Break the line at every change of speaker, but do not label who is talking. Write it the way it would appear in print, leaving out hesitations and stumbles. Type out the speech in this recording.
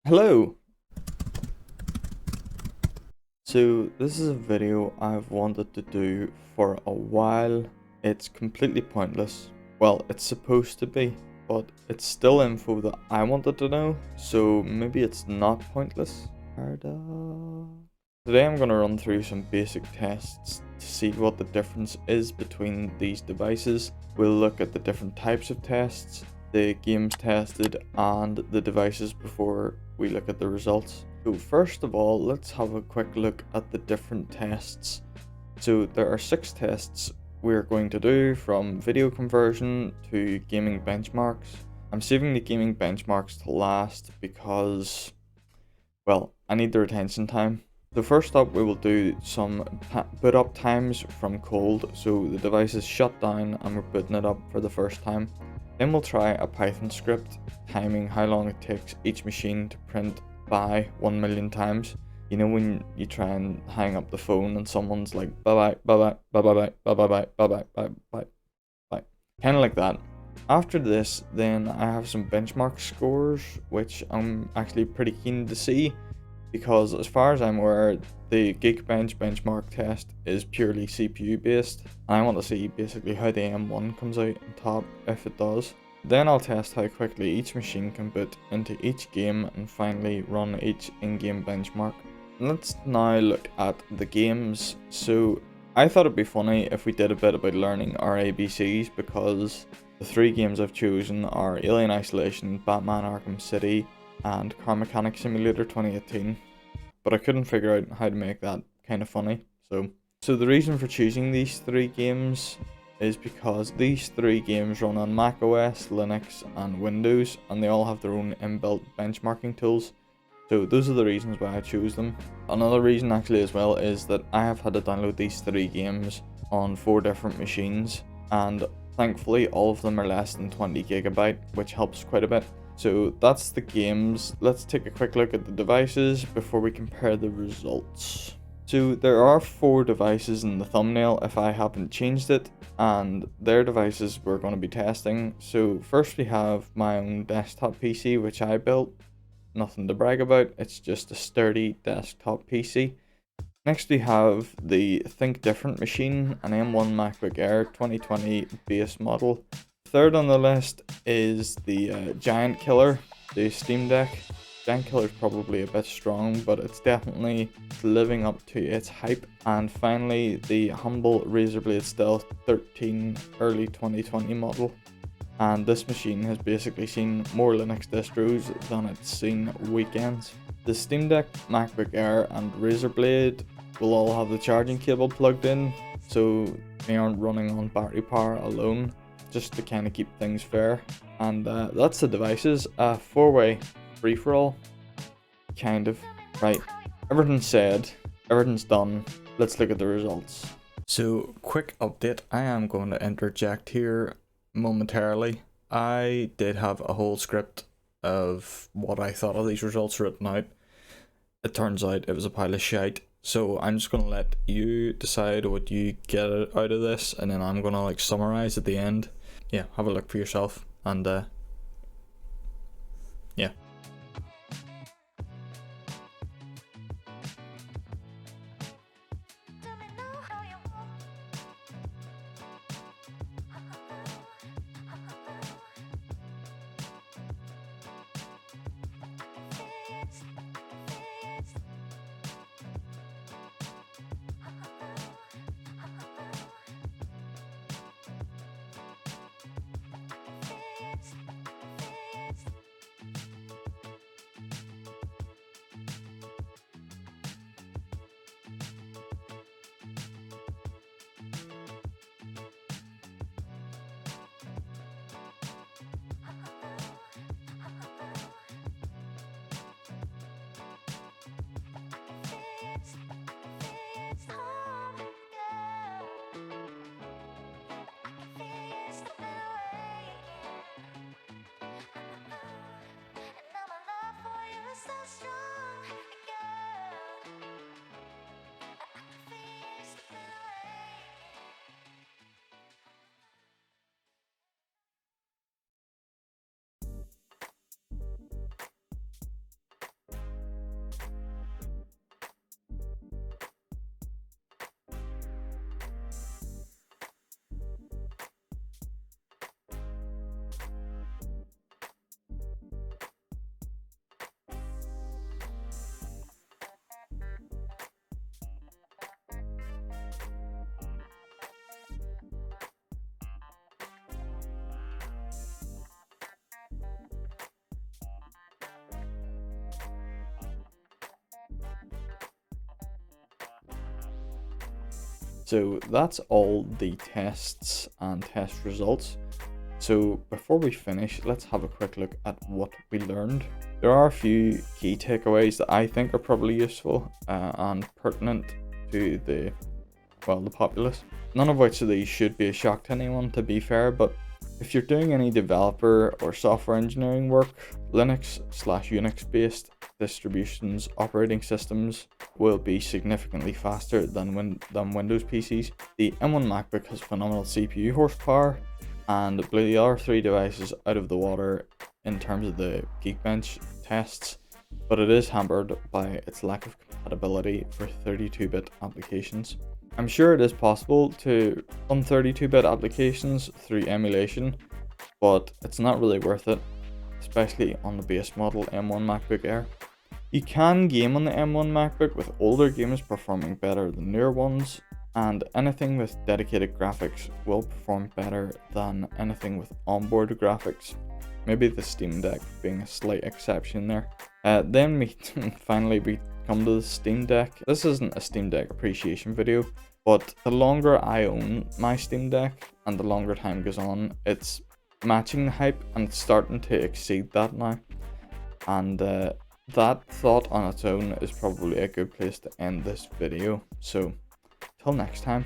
Hello! So this is a video I've wanted to do for a while. It's completely pointless. Well, it's supposed to be, but it's still info that I wanted to know, so maybe it's not pointless. Today I'm going to run through some basic tests to see what the difference is between these devices. We'll look at the different types of tests, the games tested, and the devices before we look at the results. So first of all, let's have a quick look at the different tests. So there are 6 tests we're going to do, from video conversion to gaming benchmarks. I'm saving the gaming benchmarks to last because, well, I need the retention time. So first up, we will do some boot up times from cold. So the device is shut down and we're booting it up for the first time. Then we'll try a Python script timing how long it takes each machine to print by 1 million times. You know when you try and hang up the phone and someone's like bye bye bye bye bye bye bye bye bye bye bye bye bye, kind of like that. After this, then I have some benchmark scores which I'm actually pretty keen to see, because as far as I'm aware, the Geekbench benchmark test is purely CPU based, and I want to see basically how the M1 comes out on top if it does. Then I'll test how quickly each machine can boot into each game, and finally run each in-game benchmark. Let's now look at the games. So I thought it'd be funny if we did a bit about learning our ABCs, because the 3 games I've chosen are Alien Isolation, Batman Arkham City, and Car Mechanic Simulator 2018, but I couldn't figure out how to make that kind of funny. So the reason for choosing these 3 games is because these 3 games run on Mac OS, Linux, and Windows, and they all have their own inbuilt benchmarking tools. So those are the reasons why I chose them. Another reason actually as well is that I have had to download these 3 games on 4 different machines, and thankfully all of them are less than 20 gigabyte, which helps quite a bit. So that's the games. Let's take a quick look at the devices before we compare the results. So there are 4 devices in the thumbnail if I haven't changed it, and their devices we're going to be testing. So first we have my own desktop PC which I built. Nothing to brag about, it's just a sturdy desktop PC. Next we have the Think Different machine, an M1 Macbook Air 2020 base model. Third on the list is the Giant Killer, the Steam Deck. Giant Killer is probably a bit strong, but it's definitely living up to its hype. And finally, the humble Razer Blade Stealth 13 early 2020 model. And this machine has basically seen more Linux distros than it's seen weekends. The Steam Deck, MacBook Air, and Razer Blade will all have the charging cable plugged in, so they aren't running on battery power alone, just to kind of keep things fair. And that's the devices. 4-way free-for-all, kind of. Right, everything's said, everything's done. Let's look at the results. So, quick update, I am going to interject here momentarily. I did have a whole script of what I thought of these results written out. It turns out it was a pile of shite, so I'm just going to let you decide what you get out of this, and then I'm going to like summarize at the end. Yeah, have a look for yourself, and yeah. So that's all the tests and test results. So before we finish, let's have a quick look at what we learned. There are a few key takeaways that I think are probably useful and pertinent to the populace. None of which of these should be a shock to anyone, to be fair, but if you're doing any developer or software engineering work, Linux/Unix based distributions operating systems will be significantly faster than Windows PCs. The M1 Macbook has phenomenal CPU horsepower and blew the other three devices out of the water in terms of the Geekbench tests, but it is hampered by its lack of compatibility for 32-bit applications. I'm sure it is possible to run 32-bit applications through emulation, but it's not really worth it, especially on the base model M1 MacBook Air. You can game on the M1 MacBook with older games performing better than newer ones, and anything with dedicated graphics will perform better than anything with onboard graphics. Maybe the Steam Deck being a slight exception there. Then we finally come to the Steam Deck. This isn't a Steam Deck appreciation video, but the longer I own my Steam Deck and the longer time goes on, it's matching the hype and it's starting to exceed that now. And that thought on its own is probably a good place to end this video. So till next time.